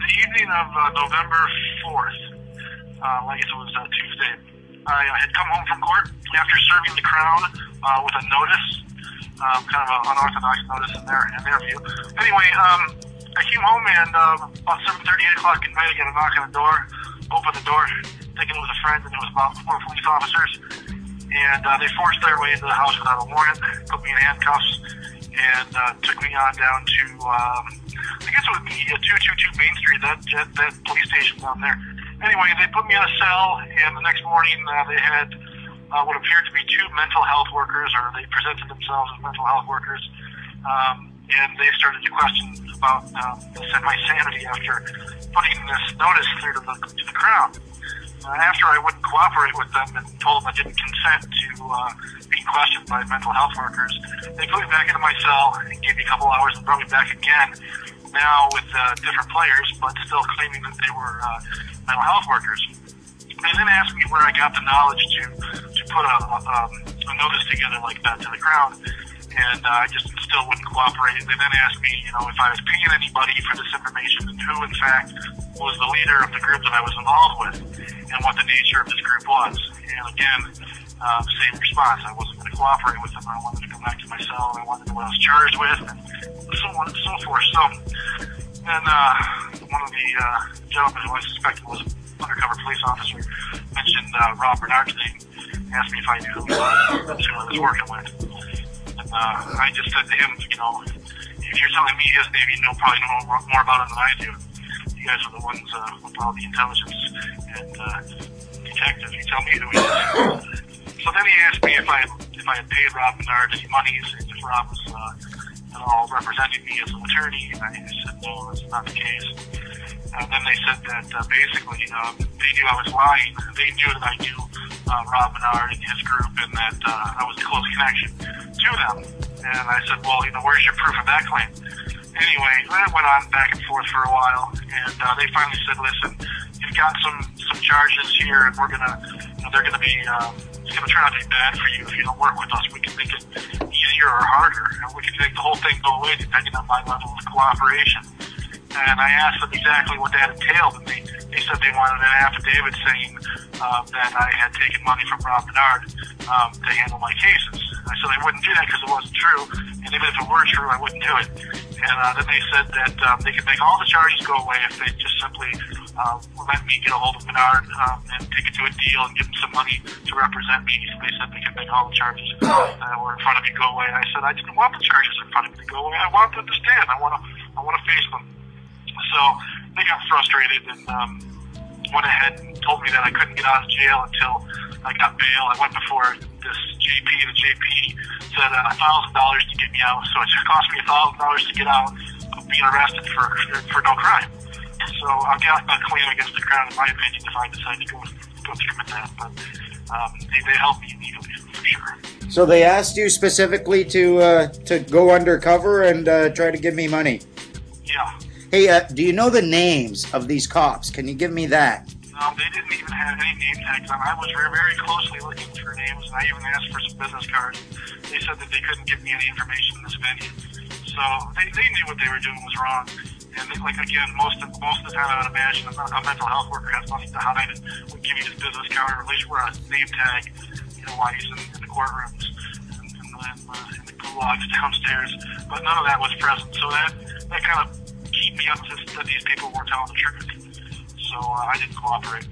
The evening of November 4th, I guess it was Tuesday, I had come home from court after serving the Crown with a notice, kind of an unorthodox notice in their view. Anyway, I came home and about 7:30, 8 o'clock at night, I got a knock on the door, opened the door, thinking it was a friend, and it was about 4 police officers. And they forced their way into the house without a warrant, put me in handcuffs, and took me on down to, I guess it would be 222 Main Street, that police station down there. Anyway, they put me in a cell, and the next morning they had what appeared to be 2 mental health workers, or they presented themselves as mental health workers, and they started to question about my sanity after putting this notice through to the Crown. After I wouldn't cooperate with them and told them I didn't consent to being questioned by mental health workers, they put me back into my cell and gave me a couple hours and brought me back again, now with different players, but still claiming that they were mental health workers. They then asked me where I got the knowledge to put a notice together like that to the Crown, and I just still wouldn't cooperate. They then asked me, if I was paying anybody for this information and who, in fact, was the leader of the group that I was involved with, and what the nature of this group was. And again, same response. I wasn't going to cooperate with them. I wanted to go back to my cell, and I wanted to know what I was charged with, and so on and so forth. So, and one of the gentlemen who I suspected was an undercover police officer mentioned Rob Bernard's name, asked me if I knew who I was working with. And I just said to him, if you're telling me his name, you probably know more about him than I do. You guys are the ones with all the intelligence and detectives. You tell me who he is. So then he asked me if I had paid Rob Bernard any money, if Rob was at all representing me as an attorney, and I said no, that's not the case. And then they said that basically they knew I was lying. They knew that I knew Rob Bernard and his group, and that I was a close connection to them. And I said, well, where's your proof of that claim? Anyway, that went on back and forth for a while, and they finally said, listen, you've got some charges here, and they're gonna be, it's gonna turn out to be bad for you if you don't work with us. We can make it easier or harder, and we can make the whole thing go away depending on my level of cooperation. And I asked them exactly what that entailed, and they said they wanted an affidavit saying that I had taken money from Rob Bernard to handle my cases. I said I wouldn't do that because it wasn't true, and even if it were true, I wouldn't do it. And then they said that they could make all the charges go away if they just simply let me get a hold of Bernard and take it to a deal and give him some money to represent me. So they said they could make all the charges that were in front of me go away. And I said I didn't want the charges in front of me to go away. I want them to stand. I want to face them. So they got frustrated and went ahead and told me that I couldn't get out of jail until I got bail. I went before this JP. The JP said $1,000 to get me out, so it cost me $1,000 to get out of being arrested for no crime. So I've got a claim against the Crown, in my opinion, if I decide to go through with that. But they helped me immediately, for sure. So they asked you specifically to go undercover and try to give me money? Yeah. Hey, do you know the names of these cops? Can you give me that? No, they didn't even have any name tags on. I was very, very closely looking for names, and I even asked for some business cards. They said that they couldn't give me any information in this venue. So they knew what they were doing was wrong. And again, most of the time I would imagine a mental health worker has nothing to hide and would give you his business card, or at least wear a name tag, while he's in the courtrooms and in the gulags downstairs. But none of that was present. So that kind of keep me up to that these people were telling the truth. So I didn't cooperate.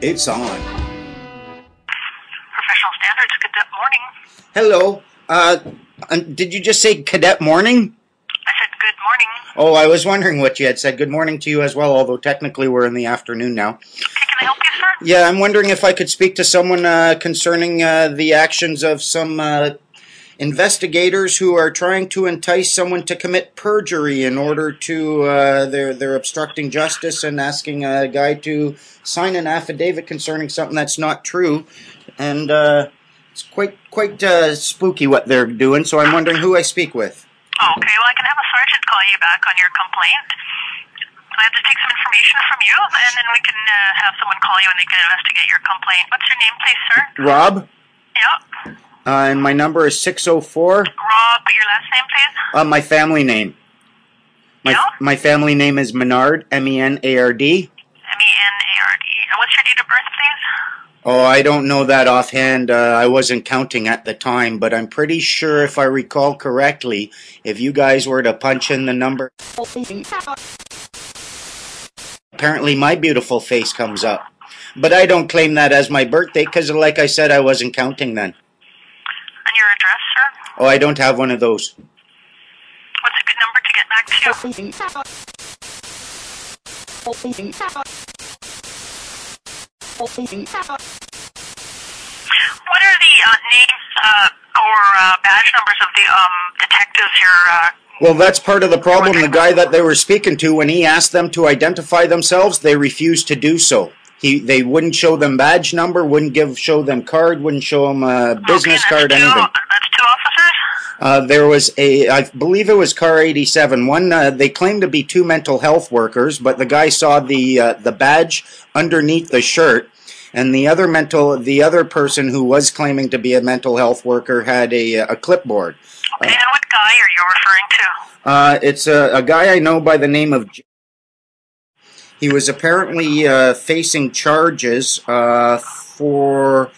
It's on. Professional Standards, Cadet Morning. Hello. Did you just say Cadet Morning? I said good morning. Oh, I was wondering what you had said. Good morning to you as well, although technically we're in the afternoon now. Okay, can I help you, sir? Yeah, I'm wondering if I could speak to someone concerning the actions of some investigators who are trying to entice someone to commit perjury in order to, they're obstructing justice and asking a guy to sign an affidavit concerning something that's not true. And it's quite spooky what they're doing, so I'm wondering who I speak with. Oh, okay, well, I can have a sergeant call you back on your complaint. I have to take some information from you, and then we can have someone call you and they can investigate your complaint. What's your name, please, sir? Rob. Yep. And my number is 604. Rob, your last name, please? My family name. My family name is Menard, M-E-N-A-R-D. M-E-N-A-R-D. And what's your date of birth, please? Oh, I don't know that offhand. I wasn't counting at the time, but I'm pretty sure if I recall correctly, if you guys were to punch in the number, apparently my beautiful face comes up. But I don't claim that as my birthday because, like I said, I wasn't counting then. And your address, sir? Oh, I don't have one of those. What's a good number to get back to you? What are the names or badge numbers of the detectives you're... Well, that's part of the problem. The guy that they were speaking to, when he asked them to identify themselves, they refused to do so. They wouldn't show them badge number, wouldn't show them card, wouldn't show them a business card, anything. That's two officers? There was I believe it was car 87. One, they claimed to be two mental health workers, but the guy saw the badge underneath the shirt, and the other person who was claiming to be a mental health worker had a clipboard. Okay, and what guy are you referring to? It's a guy I know by the name of... He was apparently facing charges for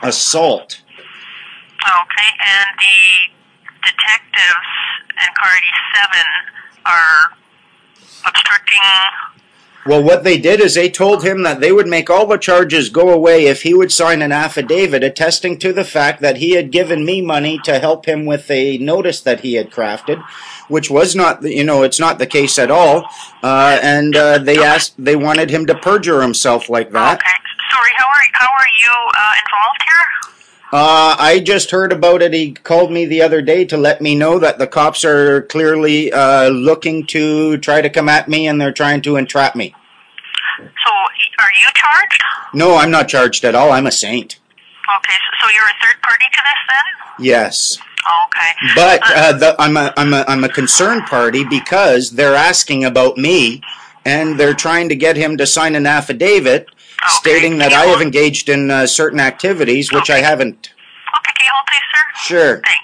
assault. Okay, and the detectives in car 87 are obstructing... Well, what they did is they told him that they would make all the charges go away if he would sign an affidavit attesting to the fact that he had given me money to help him with a notice that he had crafted, which was not, it's not the case at all. And they wanted him to perjure himself like that. Okay, sorry, how are you involved here? I just heard about it. He called me the other day to let me know that the cops are clearly looking to try to come at me, and they're trying to entrap me. So, are you charged? No, I'm not charged at all. I'm a saint. Okay, so you're a third party to this then? Yes. Okay. But I'm a concerned party because they're asking about me, and they're trying to get him to sign an affidavit stating that I have engaged in certain activities, which I haven't. Okay, can you hold please, sir? Sure. Thanks.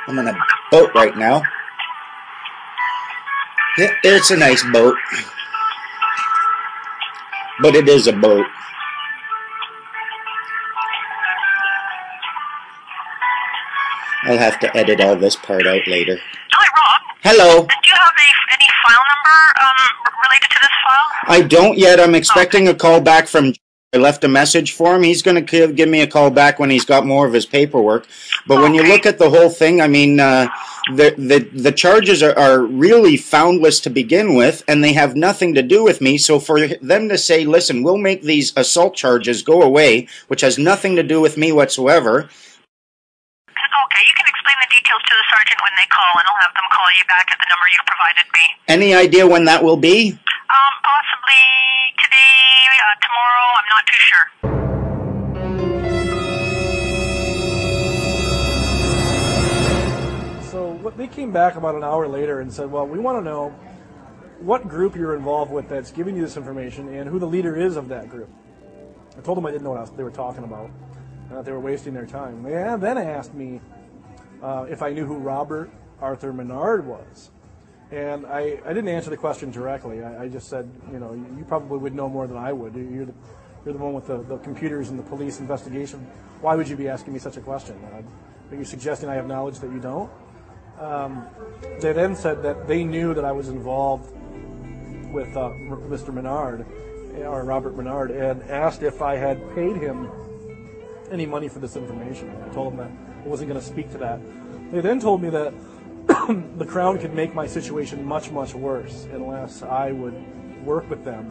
I'm on a boat right now. Yeah, it's a nice boat. But it is a boat. I'll have to edit all this part out later. Hi, Rob. Hello. Do you have any file number related to this file? I don't yet. I'm expecting a call back from... I left a message for him. He's going to give me a call back when he's got more of his paperwork. But when you look at the whole thing, I mean, the charges are really foundless to begin with, and they have nothing to do with me. So for them to say, listen, we'll make these assault charges go away, which has nothing to do with me whatsoever... Okay, you can explain the details to the sergeant when they call, and I'll have them call you back at the number you've provided me. Any idea when that will be? Possibly today, tomorrow, I'm not too sure. So they came back about an hour later and said, well, we want to know what group you're involved with that's giving you this information and who the leader is of that group. I told them I didn't know what they were talking about. That they were wasting their time. They then asked me if I knew who Robert Arthur Menard was. And I didn't answer the question directly. I just said, you probably would know more than I would. You're the one with the computers and the police investigation. Why would you be asking me such a question? Are you suggesting I have knowledge that you don't? They then said that they knew that I was involved with Mr. Menard, or Robert Menard, and asked if I had paid him any money for this information. I told them that I wasn't going to speak to that. They then told me that the Crown could make my situation much, much worse unless I would work with them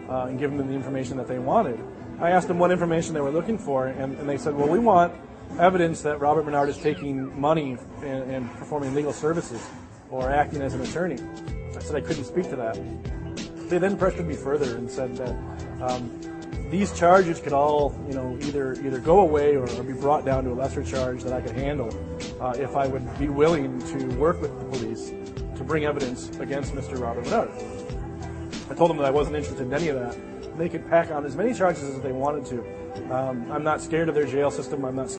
and give them the information that they wanted. I asked them what information they were looking for, and they said, well, we want evidence that Robert Menard is taking money and performing legal services or acting as an attorney. I said I couldn't speak to that. They then pressured me further and said that these charges could all, either go away or be brought down to a lesser charge that I could handle if I would be willing to work with the police to bring evidence against Mr. Robert Menard. I told them that I wasn't interested in any of that. They could pack on as many charges as they wanted to. I'm not scared of their jail system. I'm not